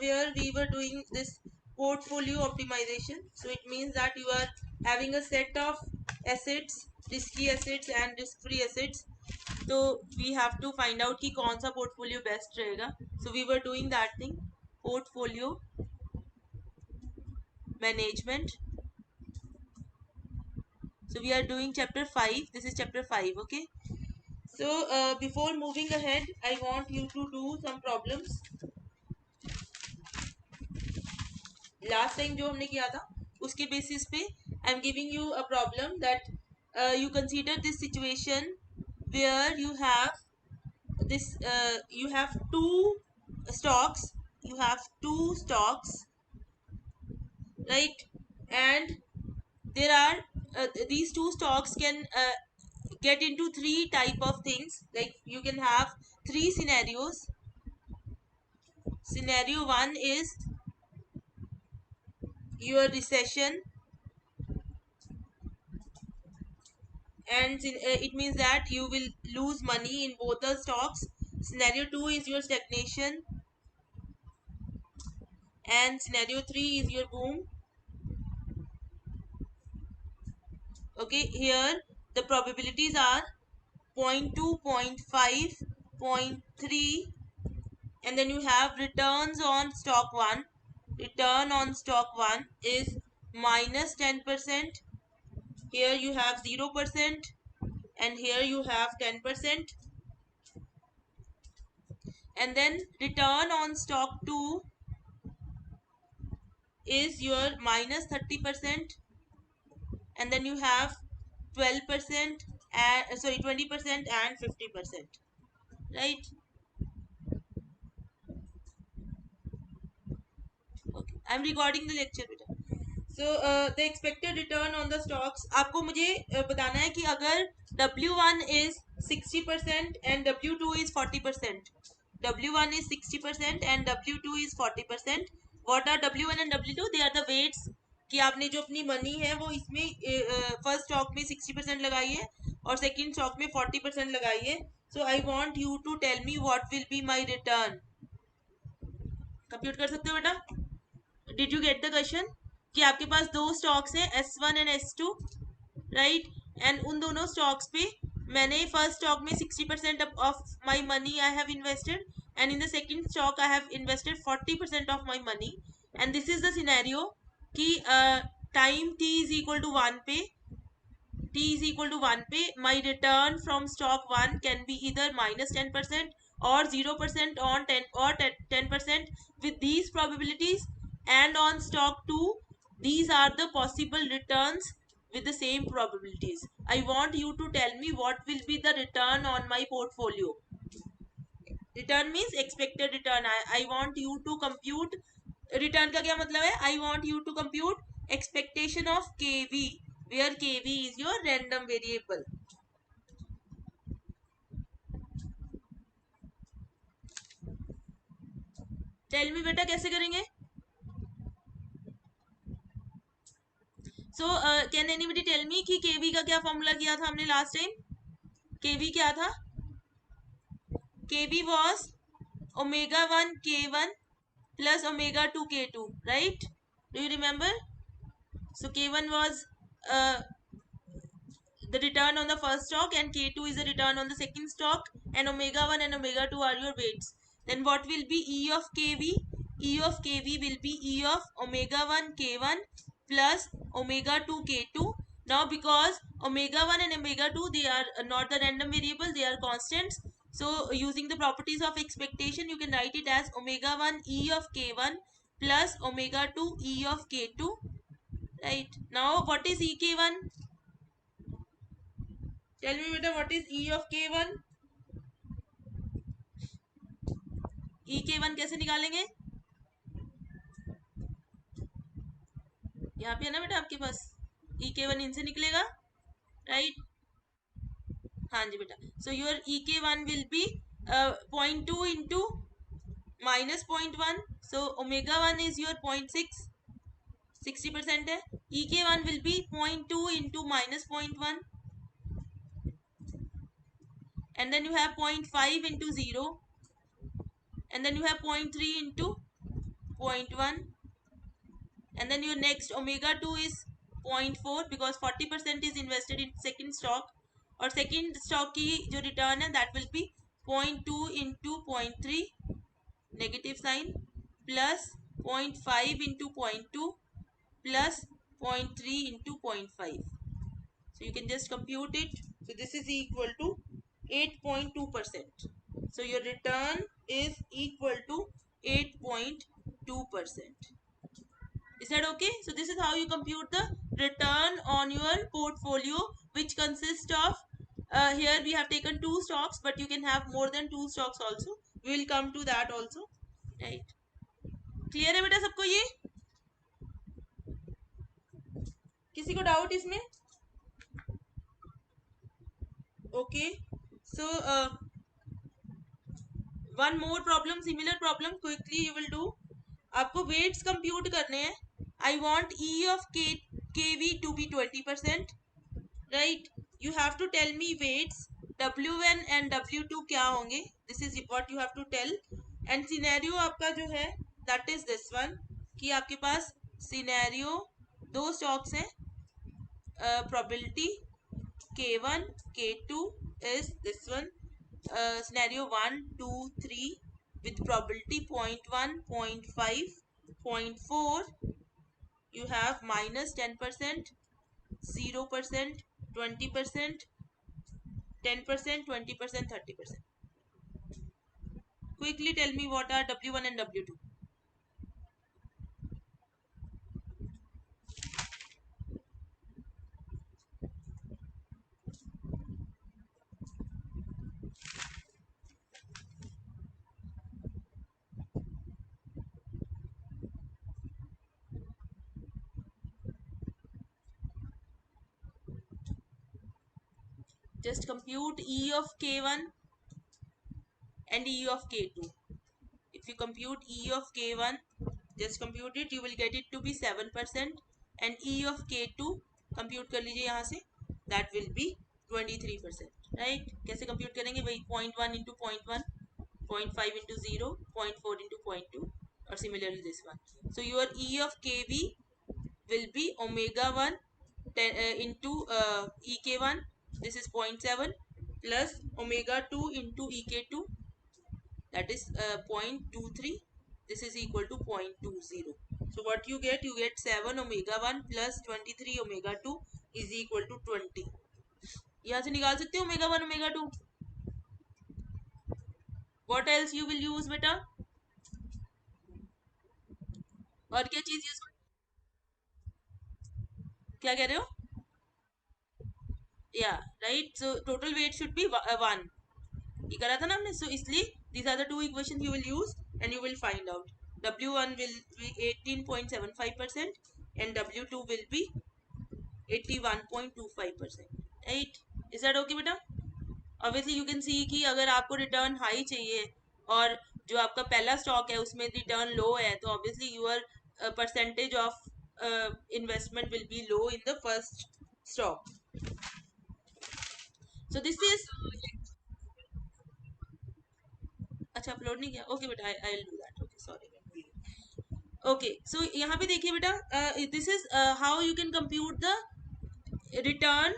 where we were doing this portfolio optimization. So it means that you are having a set of assets, risky assets and risk free assets. So we have to find out कि कौन सा portfolio best रहेगा. So we were doing that thing, portfolio management. So we are doing chapter 5. This is chapter 5. Okay. So before moving ahead, I want you to do some problems. Last time जो हमने किया था उसके basis पे I am giving you a problem that you consider this situation where you have this you have two stocks, right? And there are these two stocks can get into three type of things. Like you can have three scenarios. Scenario 1 is your recession, and it means that you will lose money in both the stocks. Scenario 2 is your stagnation, and scenario 3 is your boom. Okay, here the probabilities are 0.2, 0.5, 0.3, and then you have returns on stock 1. Return on stock 1 is minus 10%. Here you have 0%, and here you have 10%. And then return on stock 2 is your minus 30%, and then you have 12% and 20% and 50%, right? Okay, I'm recording the lecture beta. So the expected return on the stocks, आपको मुझे बताना है कि अगर W1 is 60% and W2 is 40%. W1 is 60% and W2 is 40%. What are W1 and W2? They are the weights कि आपने जो अपनी मनी है वो इसमें फर्स्ट स्टॉक में 60% लगाई है और सेकंड स्टॉक में 40% लगाई है. So I want you to tell me what will be my return. Compute कर सकते हो बेटा? Did you get the question? कि आपके पास दो स्टॉक्स हैं S1 and S2, right? And उन दोनों स्टॉक्स पे मैंने फर्स्ट स्टॉक में 60% of my money I have invested, and in the second stock I have invested 40% of my money. And this is the scenario कि time t is equal to 1 पे, my return from stock 1 can be either minus 10% or 0% on 10 or 10% with these probabilities. And on stock 2, these are the possible returns with the same probabilities. I want you to tell me what will be the return on my portfolio. Return means expected return. I want you to compute. Return का क्या मतलब है? I want you to compute expectation of KV, where KV is your random variable. Tell me बेटा कैसे करेंगे? So can anybody tell me कि KV का क्या फॉर्मूला किया था हमने लास्ट टाइम? KV क्या था? KV was omega 1 K1 plus omega 2 K2, right? Do you remember? So K1 was the return on the first stock and K2 is the return on the second stock, and omega 1 and omega 2 are your weights. Then what will be E of KV? E of KV will be E of omega 1 K1 plus omega 2 K2. Now because omega 1 and omega 2, they are not the random variable, they are constants. So using the properties of expectation, you can write it as omega 1 E of K1 plus omega 2 E of K2. Right. Now what is EK1? Tell me beta, what is E of K1? EK1 कैसे निकालेंगे? यहाँ पे है ना बेटा आपके पास, EK1 इनसे निकलेगा, राइट? हाँ जी बेटा. So your EK1 will be 0.2 into minus 0.1. So omega 1 is your 0.6, 60% है. EK1 will be 0.2 into minus 0.1, and then you have 0.5 into 0, and then you have 0.3 into 0.1, and then your next omega 2 is 0.4 because 40% is invested in second stock, और second stock की जो return है that will be 0.2 into 0.3 negative sign plus 0.5 into 0.2 plus 0.3 into 0.5. So you can just compute it. So this is equal to 8.2%. So your return is equal to 8.2%. Is that okay? So this is how you compute the return on your portfolio, which consists of here we have taken 2 stocks, but you can have more than 2 stocks also. We will come to that also. Right? Clear है बेटा सबको ये? किसी को doubt इसमें? Okay. So one more problem, similar problem, quickly you will do. आपको weights compute करने हैं. I want E of KV to be 20%. Right? You have to tell me weights W1 and W2 क्या होंगे. This is what you have to tell. And scenario आपका जो है that is this one, कि आपके पास scenario 2 stocks हैं. Probability K1 K2 is this one. Scenario 1 2 3 with probability 0.1 0.5 0.4. You have minus 10%, 0%, 20%, 10%, 20%, 30%. Quickly tell me what are W1 and W2. Just compute E of K1 and E of K2. If you compute E of K1, just compute it, you will get it to be 7%, and E of K2 compute कर लीजिए यहाँ से, that will be 23%. Right? कैसे compute करेंगे? वही 0.1 into 0.1, 0.5 into 0, 0.4 into 0.2, or similarly this one. So your E of KV will be omega 1 into EK1, this is 0.7, plus omega 2 into EK2, that is 0.23, this is equal to 0.20. So what you get 7 omega 1 plus 23 omega 2 is equal to 20. यहाँ से निकाल सकते हो omega 1 omega 2. What else you will use बेटा? और क्या चीज use, क्या कह रहे हो? Yeah, right. So total weight should be 1. ये करा था ना हमने. So इसलिए these are the two equations you will use and you will find out. W1 will be 18.75% and W2 will be 81.25%. Right? Is that okay बेटा? Obviously you can see कि अगर आपको return high चाहिए और जो आपका पहला stock है उसमें return low है, तो obviously your percentage of investment will be low in the first stock. So this is, अच्छा अपलोड नहीं किया. ओके बेटा, I will do that. Okay sorry. Okay so यहाँ पे देखिए बेटा, this is how you can compute the return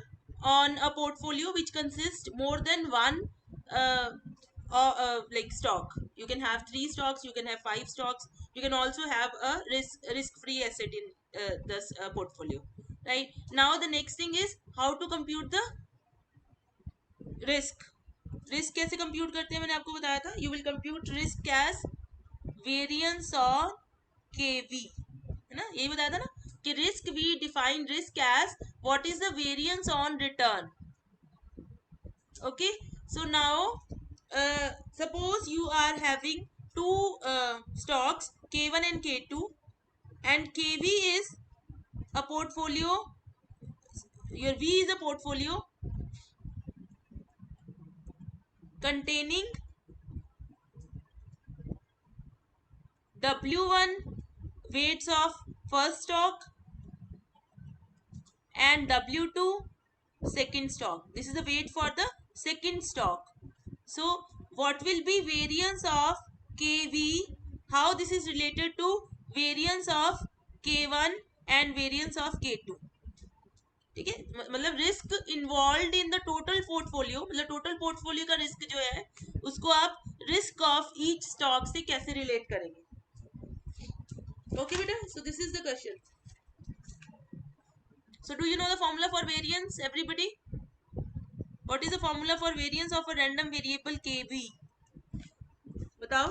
on a portfolio which consists more than one like stock. You can have 3 stocks, you can have 5 stocks, you can also have a risk free asset in this portfolio. Right? Now the next thing is how to compute the risk. Risk कैसे compute करते हैं मैंने आपको बताया था. You will compute risk as variance on केवी, है ना? यही बताया था ना कि risk, we define risk as what is the variance on return. Okay, so now suppose you are having two stocks K1 and K2, and KV is a portfolio, your V is a portfolio containing W1 weights of first stock and W2 second stock. This is the weight for the second stock. So what will be variance of KV? How this is related to variance of K1 and variance of K2. ठीक है, मतलब risk involve in the total portfolio, मतलब total portfolio का risk जो है उसको आप risk of each stock से कैसे रिलेट करेंगे. ओके बेटा, so this is the question. So do you know the formula for variance, everybody? What is the formula for variance of a random variable kv? बताओ.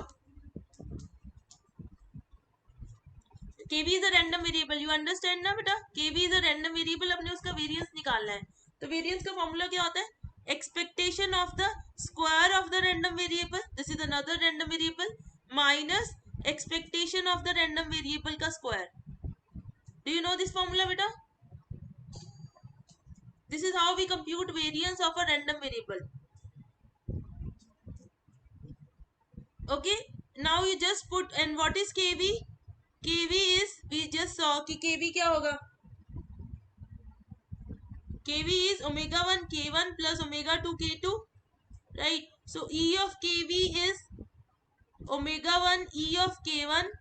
kv is a random variable, you understand ना बेटा? kv is a random variable, अपने उसका variance निकालना है. तो variance का formula क्या होता है? Expectation of the square of the random variable, this is another random variable, minus expectation of the random variable का square. Do you know this formula बेटा? This is how we compute variance of a random variable. Okay, now you just put, and what is kv? kv is, we just saw कि kv क्या होगा. kv is omega 1 k1 plus omega 2 k2, right? So e of kv is omega 1 e of k1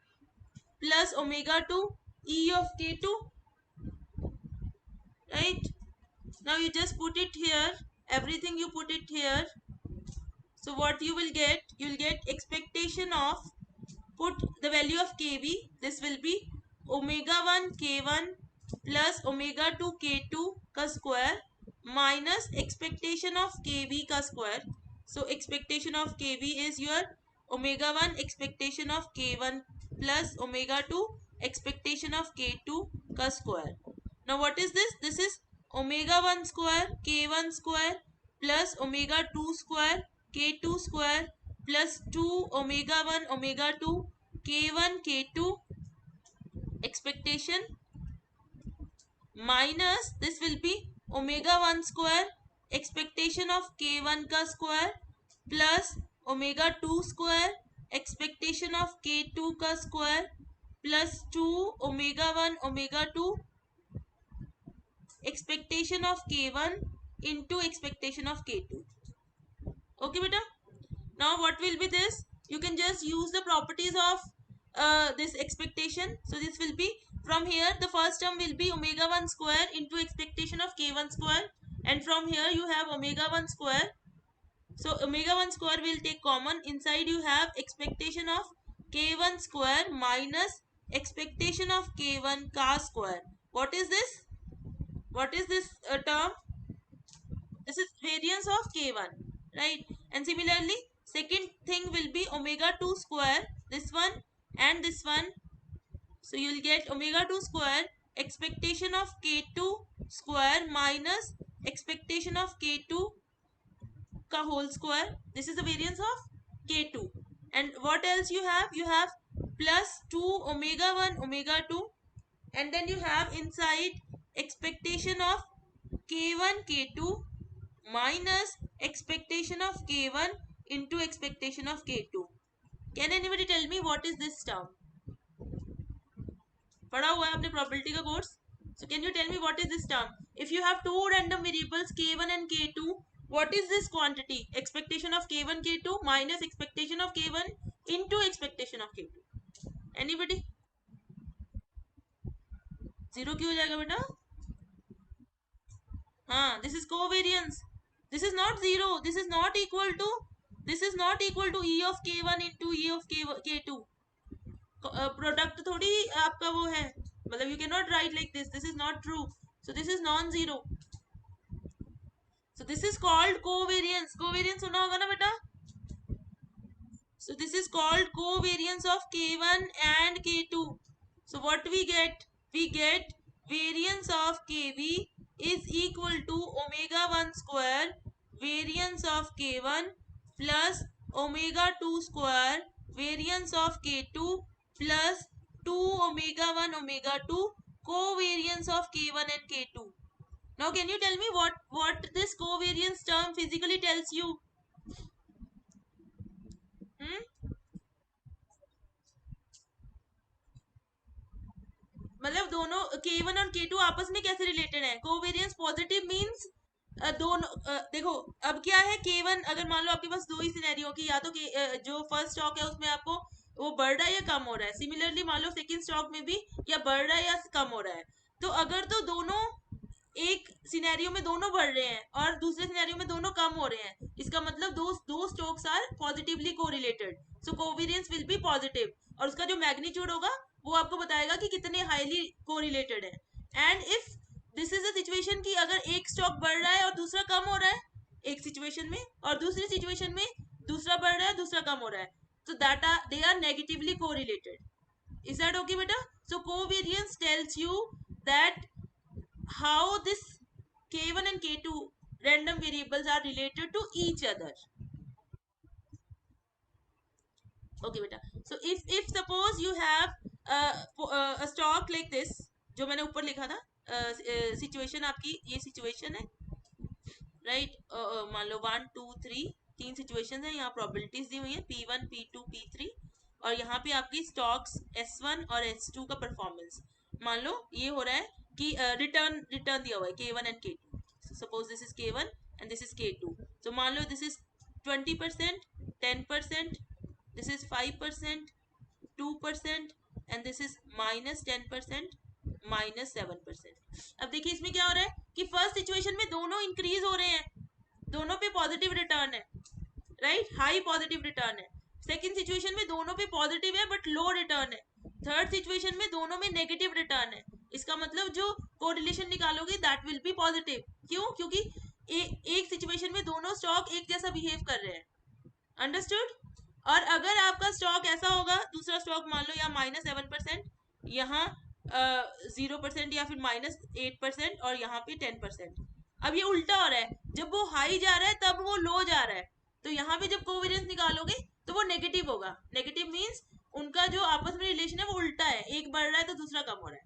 plus omega 2 e of k2, right? Now you just put it here, everything you put it here. So what you will get, you will get expectation of, put the value of kv, this will be omega 1 k1 plus omega 2 k2 का square minus expectation of kv का square. So expectation of kv is your omega 1 expectation of k1 plus omega 2 expectation of k2 का square. Now what is this? This is omega 1 square k1 square plus omega 2 square k2 square plus 2 omega 1 omega 2 k1 k2 expectation minus this will be omega 1 square expectation of k1 का square plus omega 2 square expectation of k2 का square plus 2 omega 1 omega 2 expectation of k1 into expectation of k2. Okay beta, now what will be this? You can just use the properties of this expectation. So this will be, from here the first term will be omega 1 square into expectation of k1 square, and from here you have omega 1 square. So omega 1 square will take common, inside you have expectation of k1 square minus expectation of k1 ka square. What is this? What is this term? This is variance of k1, right? And similarly second thing will be omega 2 square, this one and this one. So you will get omega 2 square expectation of k2 square minus expectation of k2 ka whole square. This is the variance of k2. And what else you have? You have plus 2 omega 1 omega 2, and then you have inside expectation of k1 k2 minus expectation of k1 into expectation of k2. Can anybody tell me what is this term? पढ़ा हुआ है आपने probability का course? So can you tell me what is this term? If you have two random variables k1 and k2, what is this quantity? Expectation of k1 k2 minus expectation of k1 into expectation of k2. Anybody? Zero क्यों हो जाएगा बेटा? हाँ, this is covariance. This is not zero. This is not equal to. This is not equal to e of k1 into e of k2. Product थोड़ी आपका वो है, मतलब you can not right like this, this is not true. So this is non zero. So this is called covariance. Covariance सुना होगा ना बेटा? So this is called covariance of k1 and k2. So what we get? We get variance of kv is equal to omega 1 square variance of k1 plus omega 2 square variance of k2 plus 2 omega 1 omega 2 covariance of k1 and k2. Now can you tell me what this covariance term physically tells you? मतलब दोनों k1 और k2 आपस में कैसे related है? Covariance positive means दोनों देखो अब क्या है, k1 अगर मान लो आपके पास दो ही सिनेरियो की, या तो जो फर्स्ट स्टॉक है उसमें आपको वो बढ़ रहा है या कम हो रहा है। सिमिलरली मान लो सेकंड स्टॉक में भी या बढ़ रहा है या कम हो रहा है। तो अगर तो दोनों एक सिनेरियो में दोनों बढ़ रहे हैं और दूसरे सिनेरियो में दोनों कम हो रहे हैं, इसका मतलब दो stocks are positively correlated, so covariance will be positive, और उसका जो मैग्नीट्यूड होगा वो आपको बताएगा कि कितने हाईली कोरिलेटेड है। And if this is a situation कि अगर एक स्टॉक बढ़ रहा है और दूसरा कम हो रहा है एक सिचुएशन में, और दूसरी सिचुएशन में दूसरा बढ़ रहा है दूसरा कम हो रहा है, so that they are negatively correlated. Is that okay beta? So covariance tells you that how this k1 and k2 random variables are related to each other. Okay beta, so if suppose you have a stock like this, जो मैंने ऊपर लिखा था situation आपकी ये situation है right, मान लो 1 2 3 तीन सिचुएशंस है, यहाँ प्रोबेबिलिटीज दी हुई है P1 P2 P3, और यहाँ पे आपकी स्टॉक्स S1 और S2 का परफॉर्मेंस। मान लो ये हो रहा है कि रिटर्न दिया हुआ है K1 and K2, suppose this is K1 and this is K2, so मान लो this is 20%, 10%, this is 5%, 2% and this is -10%, -7%। अब देखिए इसमें क्या हो रहा है कि फर्स्ट सिचुएशन में दोनों इंक्रीज हो रहे हैं, दोनों पे पॉजिटिव रिटर्न है राइट, हाई पॉजिटिव रिटर्न है। सेकंड सिचुएशन में दोनों पे पॉजिटिव है बट लो रिटर्न है। थर्ड सिचुएशन में दोनों में नेगेटिव रिटर्न है। इसका मतलब जो कोरिलेशन निकालोगे दैट विल बी पॉजिटिव। क्यों? क्योंकि एक सिचुएशन में दोनों स्टॉक एक जैसा बिहेव कर रहे हैं। अंडरस्टूड? और अगर आपका स्टॉक ऐसा होगा, दूसरा स्टॉक मान लो यहाँ -7%, यहाँ 0% या फिर -8% और यहाँ पे 10%। अब ये उल्टा हो रहा है, जब वो हाई जा रहा है तब वो लो जा रहा है, तो यहाँ पे जब कोवेरियंस निकालोगे तो वो नेगेटिव होगा। नेगेटिव मीन्स उनका जो आपस में रिलेशन है वो उल्टा है, एक बढ़ रहा है तो दूसरा कम हो रहा है।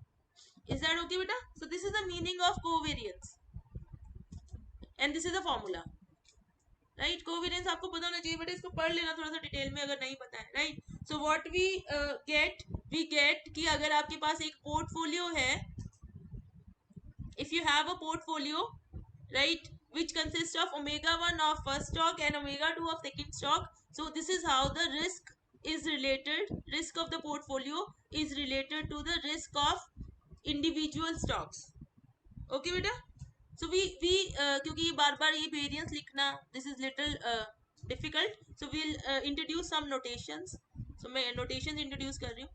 इज दैट ओके बेटा? So this is the meaning of covariance and this is the formula right. Covariance आपको पता होना चाहिए, बट इसको पढ़ लेना थोड़ा सा डिटेल में अगर नहीं पता है right. So what we get कि अगर आपके पास एक पोर्टफोलियो है, if you have a portfolio right, which consists of omega 1 of first stock and omega 2 of second stock, so this is how the risk is related, risk of the portfolio is related to the risk of individual stocks. Okay beta? So we क्योंकि बार बार ये variance लिखना this is little difficult, so we'll introduce some notations. So मैं notations introduce कर रही हूँ.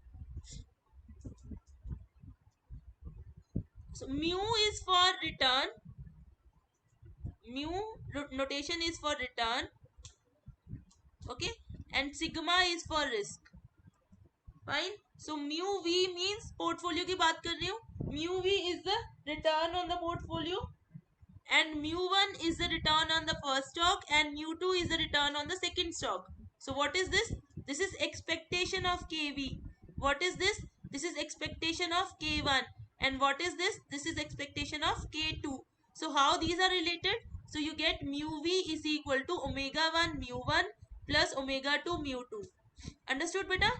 So mu is for return, mu notation is for return, okay, and sigma is for risk. Fine. So mu v means portfolio की बात कर रही हूँ, mu v is the return on the portfolio and mu1 is the return on the first stock and mu2 is the return on the second stock. So what is this? This is expectation of kv. What is this? This is expectation of k1. And what is this? This is expectation of k2. So how these are related? So you get mu v is equal to omega 1 mu1 plus omega 2 mu2. Understood beta?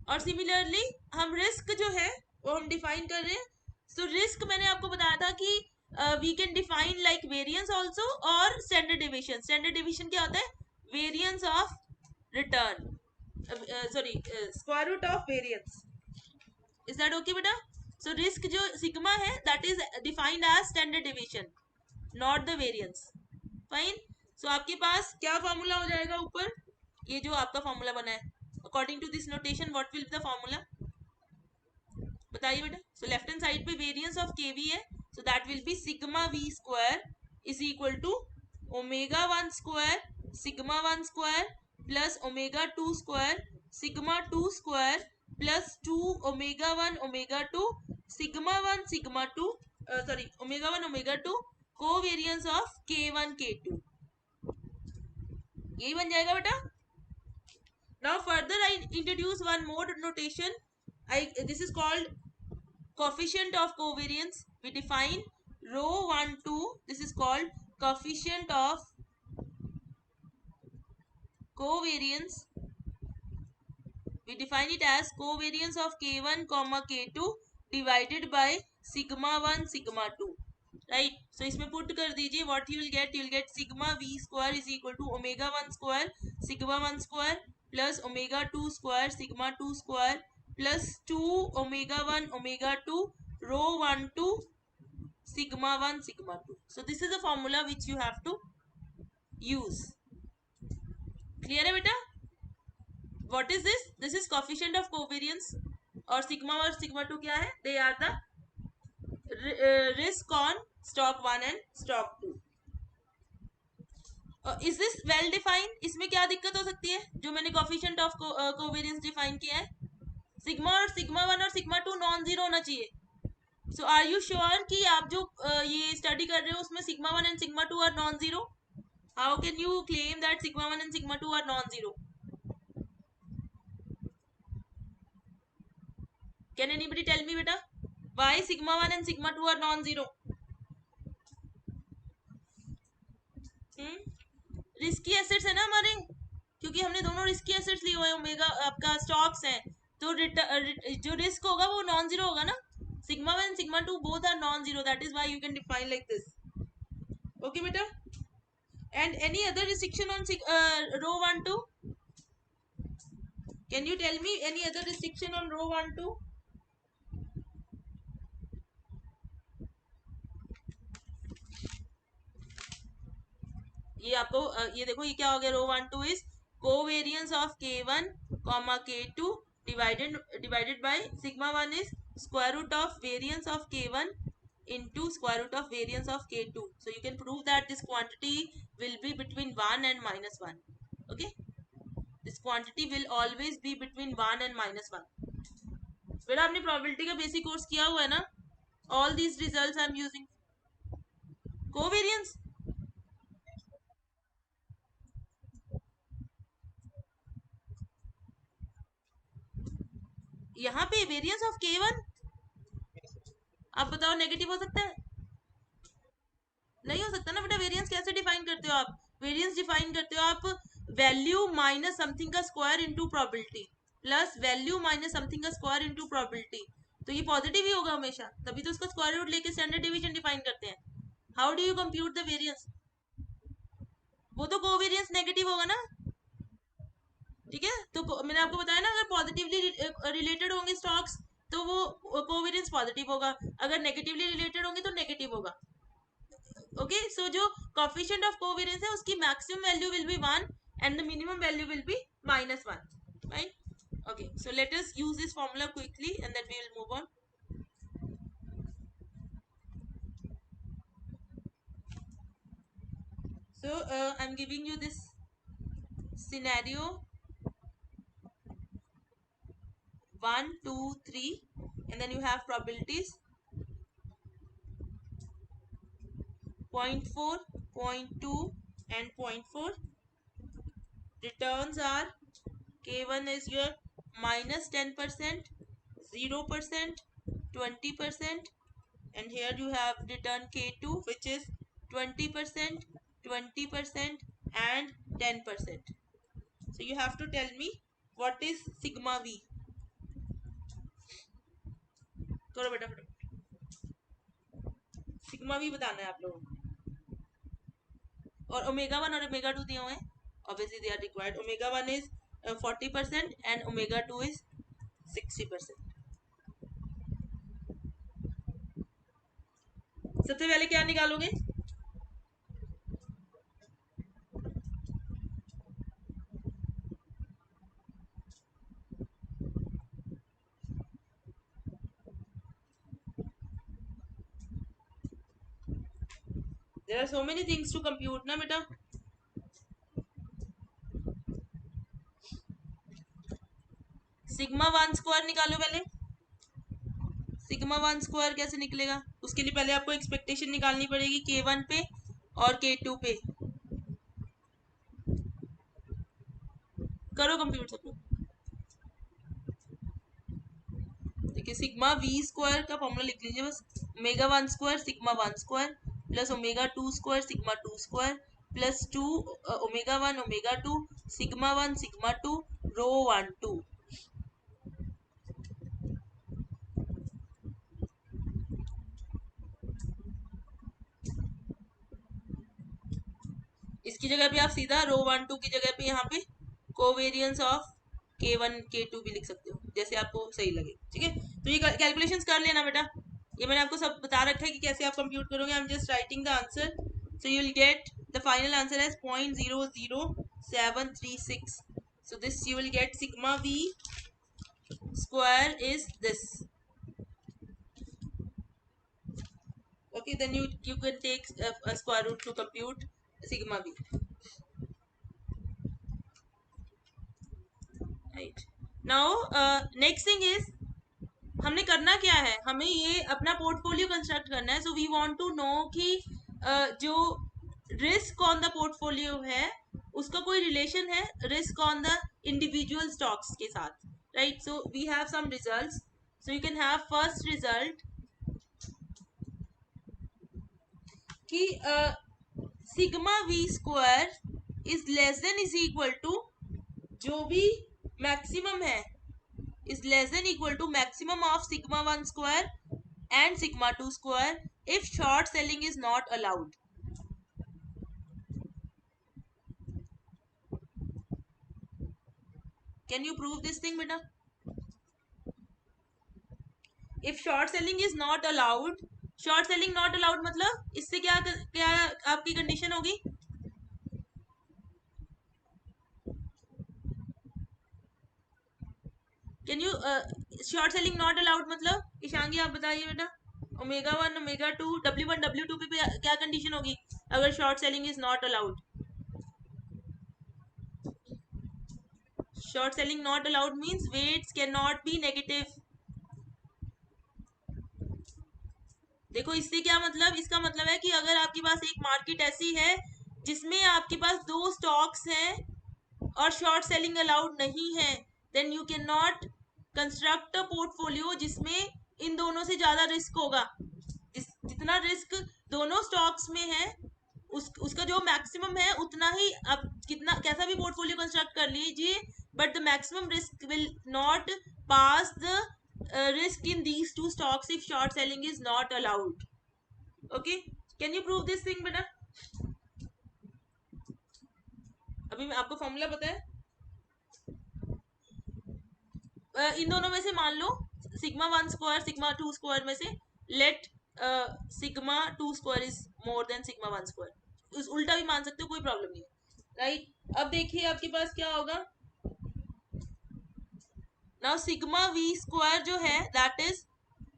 और similarly हम risk जो है वो हम define कर रहे हैं। So risk मैंने आपको बताया था कि we can define like variance also और स्टैंडर्ड डेविएशन। स्टैंडर्ड डेविएशन क्या होता है? Variance of return, sorry square root of variance. Is that okay बेटा? सो रिस्क जो सिग्मा है that is defined as standard deviation, not the variance. Fine. So आपके पास क्या फॉर्मूला हो जाएगा ऊपर? ये जो आपका फॉर्मूला बना है according to this notation, what will be the formula? बताइए बेटा। सो लेफ्ट हैंड साइड पे वेरिएंस ऑफ केवी है, so that will be sigma we square is equal to omega 1 square sigma 1 square plus omega 2 square sigma 2 square plus 2 omega 1 omega 2 sigma 1 sigma 2 sorry omega 1 omega 2 covariance of K1 K2। यही बन जाएगा बेटा। Now further I introduce one more notation. This is called coefficient of covariance. We define rho 1 2. This is called coefficient of covariance. We define it as covariance of K1 comma K2 divided by sigma 1 sigma 2. Right. So इसमें put कर दीजिए what you will get. You will get sigma v square is equal to omega 1 square sigma 1 square plus omega 2 square sigma 2 square plus 2 omega 1 omega 2 rho 1 2 sigma 1 sigma 2. So this is the formula which you have to use. Clear है बेटा? What is this? This is coefficient of covariance. और sigma 1 और sigma 2 क्या है? They are the risk on stock 1 and stock 2. Is this well defined? इसमें क्या दिक्कत हो सकती है जो मैंने coefficient of covariance define किया है? सिग्मा और सिग्मा 1 और सिग्मा 2 नॉन जीरो होना चाहिए. So are you sure कि आप जो ये स्टडी कर रहे हो उसमें sigma 1 and sigma 2 are non zero? How can you claim that sigma 1 and sigma 2 are non zero? Can anybody tell me beta why sigma 1 and sigma 2 are non zero? Risky assets है ना हमारे, क्योंकि हमने दोनों risky assets लिए हुए हैं, omega आपका स्टॉक्स हैं, तो जो रिस्क होगा वो नॉन जीरो होगा ना. Sigma 1 sigma 2 both are non zero, that is why you can define like this. Okay बेटा. And any other restriction on row 1 2? Can you tell me any other restriction on row 1 2? ये आपको ये देखो ये क्या हो गया. रो 1 2 is covariance of k1 k2 divided by sigma 1 is square root of variance of k1 into square root of variance of k2. So you can prove that this quantity will be between 1 and minus 1. Okay, this quantity will always be between 1 and minus 1. बेटा आपने probability का basic course किया हुआ है ना. All these results I am using covariance. यहाँ पे variance of k1 आप बताओ नेगेटिव हो सकता है? नहीं हो सकता ना बेटा. वेरियंस कैसे डिफाइन करते हो आप? वेरियंस डिफाइन करते हो आप वैल्यू माइनस समथिंग का square into probability plus value minus something का स्क्वायर इनटू प्रोबेबिलिटी. तो ये पॉजिटिव ही होगा हमेशा, तभी तो उसका स्क्वायर रूट लेके स्टैंडर्ड डिवीजन डिफाइन करते हैं. How do you compute the variance? वो तो कोवेरियंस नेगेटिव होगा ना. ठीक है, तो मैंने आपको बताया ना, अगर पॉजिटिवली रिलेटेड होंगे स्टॉक्स तो वो कोवेरियंस पॉजिटिव होगा, अगर नेगेटिवली रिलेटेड होंगे तो नेगेटिव होगा. ओके, सो जो कोएफिशिएंट ऑफ कोवेरियंस है उसकी maximum value will be 1 and the minimum value will be -1. Right. Okay, so let us use this formula quickly and then we will move on. So I'm giving you this scenario 1 2 3 and then you have probabilities 0.4 0.2 and 0.4. Returns are k1 is your -10%, 0%, 20%, and here you have return k2 which is 20%, 20% and 10%. So you have to tell me what is sigma v. करो बेटा फटाफट. Sigma v बताना है आप लोगों को. और omega 1 और ओमेगा 2 दिए हुए हैं. Obviously they are required. Omega 1 is 40% and omega 2 is 60%. सबसे पहले क्या निकालोगे? There are so many things to compute ना बेटा. सिग्मा 1 स्क्वायर निकालो पहले. सिग्मा 1 स्क्वायर कैसे निकलेगा? उसके लिए पहले आपको एक्सपेक्टेशन निकालनी पड़ेगी k1 पे और k2 पे. करो कंप्यूट सब लोग. देखिए सिग्मा v स्क्वायर का फॉर्मूला लिख लीजिए बस. Omega 1 square sigma 1 square plus omega 2 square sigma 2 square plus 2 omega 1 omega 2 sigma 1 sigma 2 rho 1 2. इसकी जगह पे आप सीधा रो 1 2 की जगह पे यहाँ पे कोवेरियंस ऑफ K1 K2 भी लिख सकते हो, जैसे आपको सही लगे, ठीक है। तो ये कैलकुलेशंस कर लेना बेटा, ये मैंने आपको सब बता रखा है कि कैसे आप कंप्यूट करोगे। I am just writing the answer, so you will get the final answer as 0.00736. so this you will get sigma v square is this. Okay, then you can take a square root to compute sigma v. Right. Now next thing is हमने करना क्या है, हमें ये अपना portfolio construct करना है. So we want to know कि जो रिस्क ऑन द पोर्टफोलियो है उसका कोई रिलेशन है risk on the individual stocks के साथ, right. So we have some results. So you can have first result कि sigma we square is less than is equal to जो भी maximum है is less than equal to maximum of sigma 1 square and sigma 2 square if short selling is not allowed. Can you prove this thing beta? If short selling is not allowed, short selling not allowed मतलब इससे क्या क्या आपकी condition होगी? Can you short selling not allowed मतलब ईशांगी आप बताइए बेटा. ओमेगा 1 ओमेगा 2 W1 W2 पे क्या कंडीशन होगी अगर short selling is not allowed? Short selling not allowed means weights can not be negative. देखो इससे क्या मतलब, इसका मतलब है कि अगर आपके पास एक मार्केट ऐसी है जिसमें आपके पास दो स्टॉक्स हैं और शॉर्ट सेलिंग अलाउड नहीं है, then you can not construct a portfolio जिसमें इन दोनों से ज्यादा रिस्क होगा. जितना रिस्क दोनों स्टॉक्स में है उसका जो मैक्सिमम है उतना ही आप कितना कैसा भी पोर्टफोलियो कंस्ट्रक्ट कर लीजिए, but the maximum risk will not pass the risk in these two stocks if short selling is not allowed. Okay, can you prove this thing beta? अभी आपको फॉर्मूला पता है? इन दोनों में से मान लो सिग्मा 1 स्क्वायर सिग्मा 2 स्क्वायर में से let sigma 2 square is more than sigma 1 square. उस उल्टा भी मान सकते हो, कोई प्रॉब्लम नहीं है, राइट. अब देखिए आपके पास क्या होगा. नाउ सिग्मा वी स्क्वायर जो है that is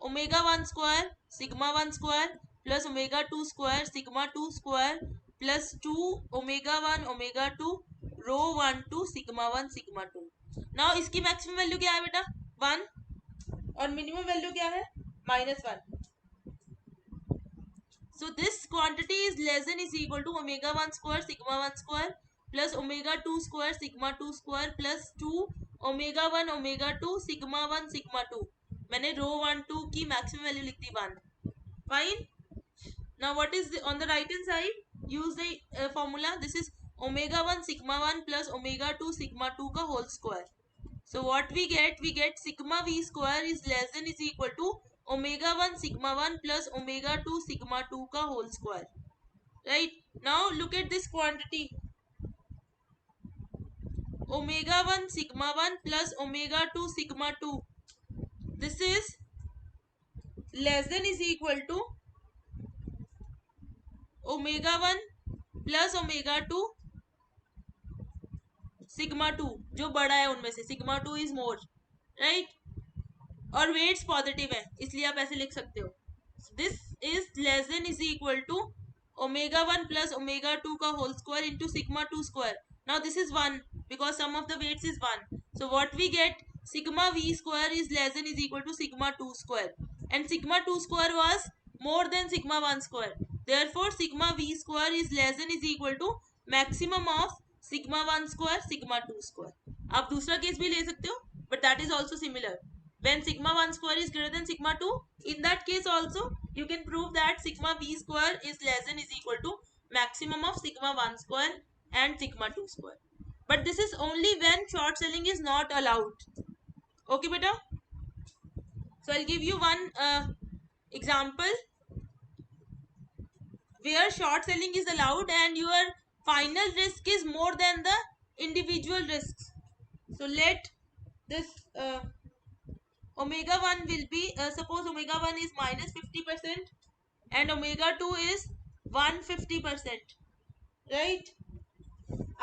omega 1 square sigma 1 square plus omega 2 square sigma 2 square plus 2 omega 1 omega 2 rho 1 2 sigma 1 sigma 2. Now इसकी मैक्सिमम वैल्यू क्या है बेटा? 1 और मिनिमम वैल्यू क्या है? -1. So this quantity is less than is equal to omega 1 square sigma 1 square plus omega 2 square sigma 2 square plus 2 omega 1 omega 2 sigma 1 sigma 2. मैंने रो 1 2 की maximum value लिख दी 1. Fine. Now what is on the right hand side? Use the formula. This is omega 1 sigma 1 plus omega 2 sigma 2 का whole square. So what we get sigma v square is less than is equal to omega 1 sigma 1 plus omega 2 sigma 2 का whole square. Right. Now look at this quantity. Omega 1 sigma 1 plus omega 2 sigma 2. This is less than is equal to omega 1 plus omega 2 sigma 2. जो बड़ा है उनमें से sigma 2 is more. Right. और weights positive है इसलिए आप ऐसे लिख सकते हो. This is less than is equal to omega 1 plus omega 2 का whole square into sigma 2 square. Now this is 1 because sum of the weights is 1. So what we get sigma v square is less than is equal to sigma 2 square and sigma 2 square was more than sigma 1 square. Therefore sigma v square is less than is equal to maximum of sigma 1 square sigma 2 square. आप दूसरा case भी ले सकते हो but that is also similar. When sigma 1 square is greater than sigma 2, in that case also you can prove that sigma v square is less than is equal to maximum of sigma 1 square and sigma 2 square. But this is only when short selling is not allowed. Okay beta? So I'll give you one example where short selling is allowed and your final risk is more than the individual risks. So let this omega 1 will be, suppose omega 1 is minus 50% and omega 2 is 150%, right?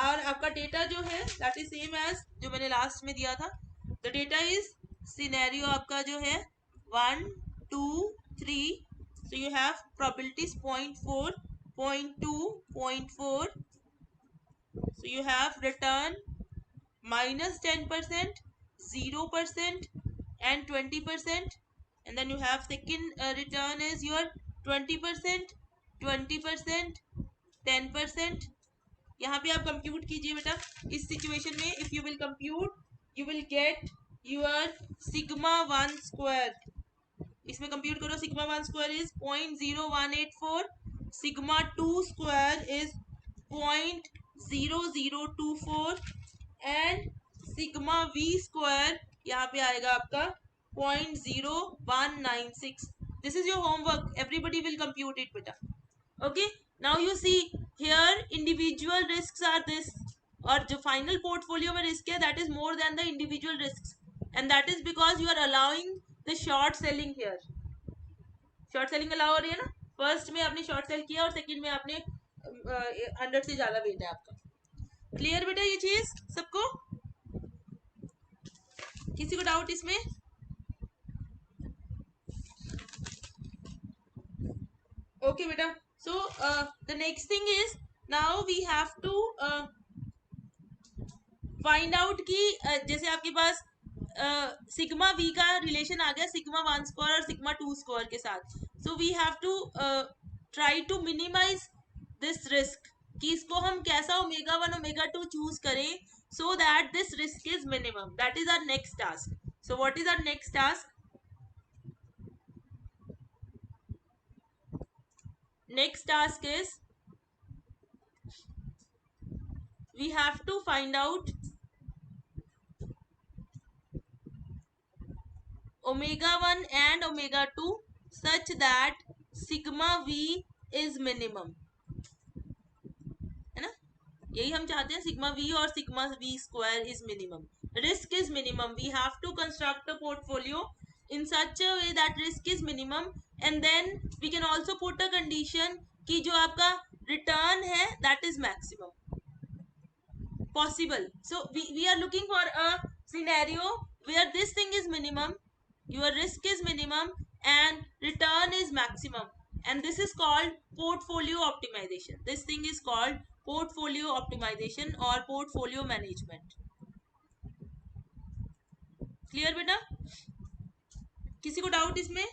और आपका data जो है that is same as जो मैंने last में दिया था. The data is scenario आपका जो है 1 2 3. सो you have probabilities 0.4 0.2 0.4. So you have return minus 10%, 0% and 20%, and then you have second return is your 20%, 20%, 10%. यहाँ पे आप कंप्यूट कीजिए बेटा. इस सिचुएशन में if you will compute you will get your sigma 1 square. इसमें कंप्यूट करो. Sigma 1 square is 0.0184. Sigma 2 square is 0.0024 and sigma we square यहाँ पे आएगा आपका 0.0196. This is your homework. Everybody will compute it बेटा. Okay, now you see here individual risks are this, और जो final portfolio में रिस्क है that is more than the individual risks, and that is because you are allowing the short selling here. Short selling allow हो रही है ना. First में आपने शॉर्ट सेल किया और सेकंड में आपने 100 से ज्यादा बेचा है आपका. क्लियर बेटा ये चीज सबको? किसी को डाउट इसमें? ओके बेटा. So the next thing is now we have to find out कि जैसे आपके पास सिग्मा वी का रिलेशन आ गया सिग्मा 1 स्क्वायर और सिग्मा 2 स्क्वायर के साथ. So we have to try to minimize this risk कि इसको हम कैसा ओमेगा 1 ओमेगा 2 चूज करें so that this risk is minimum. That is our next task. So what is our next task? Next task is we have to find out omega 1 and omega 2 such that sigma v is minimum. है ना, यही हम चाहते हैं. Sigma v और sigma we square is minimum. Risk is minimum. We have to construct a portfolio in such a way that risk is minimum, and then we can also put a condition कि जो आपका return है that is maximum possible. So we are looking for a scenario where this thing is minimum, your risk is minimum and return is maximum, and this is called portfolio optimization. This thing is called portfolio optimization or portfolio management. Clear बेटा? किसी को doubt इसमें?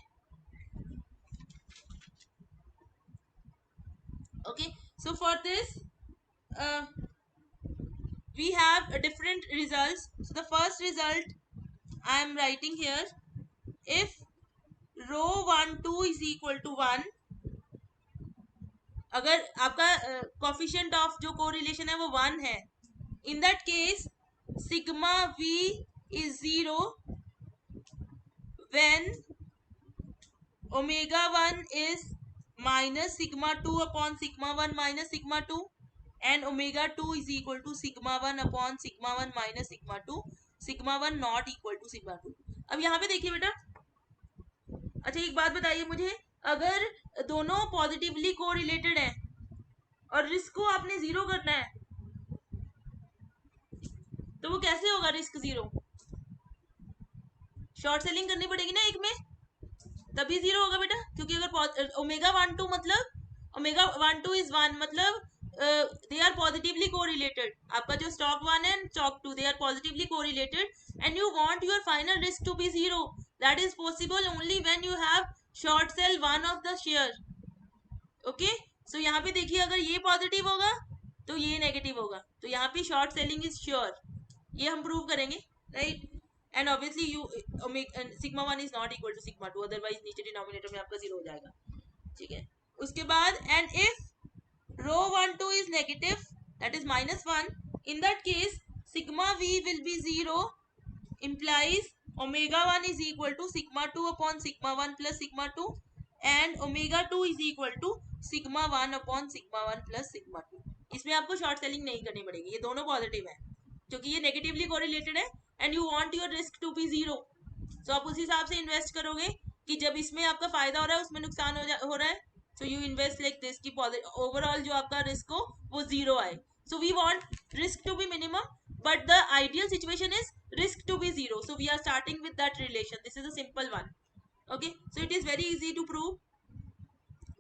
Okay, so for this we have different results. So the first result I am writing here, if rho 1 2 is equal to 1, अगर आपका coefficient of जो correlation है वो 1 है, in that case sigma v is 0 when omega 1 is minus sigma 2 upon sigma 1 minus sigma 2 and omega 2 is equal to sigma 1 upon sigma 1 minus sigma 2, sigma 1 not equal to sigma 2. अब यहाँ पे देखिए बेटा, अच्छा एक बात बताइए मुझे, अगर दोनों पॉजिटिवली कोरिलेटेड हैं और रिस्क को आपने जीरो करना है तो वो कैसे होगा रिस्क जीरो? शॉर्ट सेलिंग करनी पड़ेगी ना एक में, तभी जीरो होगा बेटा. क्योंकि अगर ओमेगा 1 2 मतलब ओमेगा 1 2 इज 1 मतलब they are positively correlated. आपका जो stock 1 and stock 2 they are positively correlated and you want your final risk to be zero. That is possible only when you have short sell one of the share. Okay, so यहाँ पे देखिए अगर ये positive होगा तो ये negative होगा, तो यहाँ पे शॉर्ट सेलिंग इज श्योर. ये हम प्रूव करेंगे, right? And obviously you sigma 1 is not equal to sigma 2, otherwise नीचे डिनोमिनेटर में आपका जीरो हो जाएगा. ठीक है, उसके बाद and if rho 1 2 is negative, that is minus 1, in that case sigma v will be 0, implies omega 1 is equal to sigma 2 upon sigma 1 plus sigma 2 and omega 2 is equal to sigma 1 upon sigma 1 plus sigma 2. इसमें आपको short selling नहीं करनी पड़ेगी, ये दोनों positive है. क्योंकि ये नेगेटिवली कोरिलेटेड है and you want your risk to be zero. So आप उसी हिसाब से इन्वेस्ट करोगे कि जब इसमें आपका फायदा हो रहा है उसमें नुकसान हो रहा है, so you invest like this की ओवरऑल जो आपका रिस्क हो वो जीरो आए। So we want risk to be minimum but the ideal situation is risk to be zero, so we are starting with that relation. This is a simple one. Okay, so it is very easy to prove.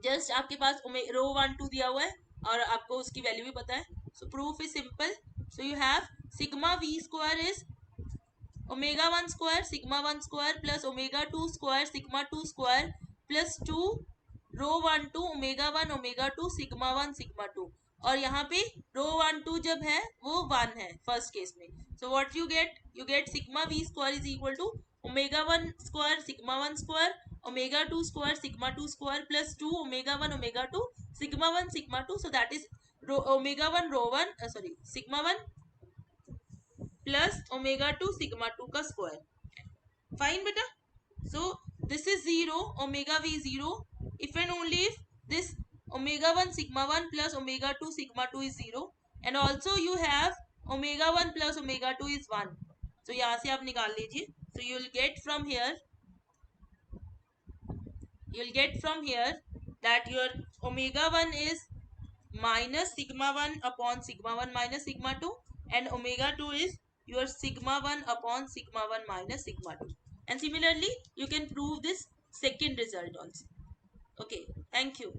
Just आपके पास रो 1 2 दिया हुआ है और आपको उसकी value भी पता है, सो proof is simple. So you have sigma we square is omega 1 square sigma 1 square plus omega 2 square sigma 2 square plus 2 rho 1 2 omega 2 sigma 1 sigma 2, और यहाँ पे रो 1 2 जब है वो 1 है फर्स्ट केस में. So what you get sigma we square is equal to omega 1 square sigma 1 square omega 2 square sigma 2 square plus 2 omega 2 sigma 1 sigma 2. So that is omega 1 rho 1 sorry sigma 1 plus omega 2 sigma 2 का square. Fine बेटा. So this is zero, omega v zero if and only if this omega 1 sigma 1 plus omega 2 sigma 2 is 0, and also you have omega 1 plus omega 2 is 1. so यहाँ से आप निकाल लीजिए. so you will get from here that your omega 1 is minus sigma 1 upon sigma 1 minus sigma 2, and omega 2 is your sigma 1 upon sigma 1 minus sigma 2. And similarly you can prove this second result also. Okay, thank you.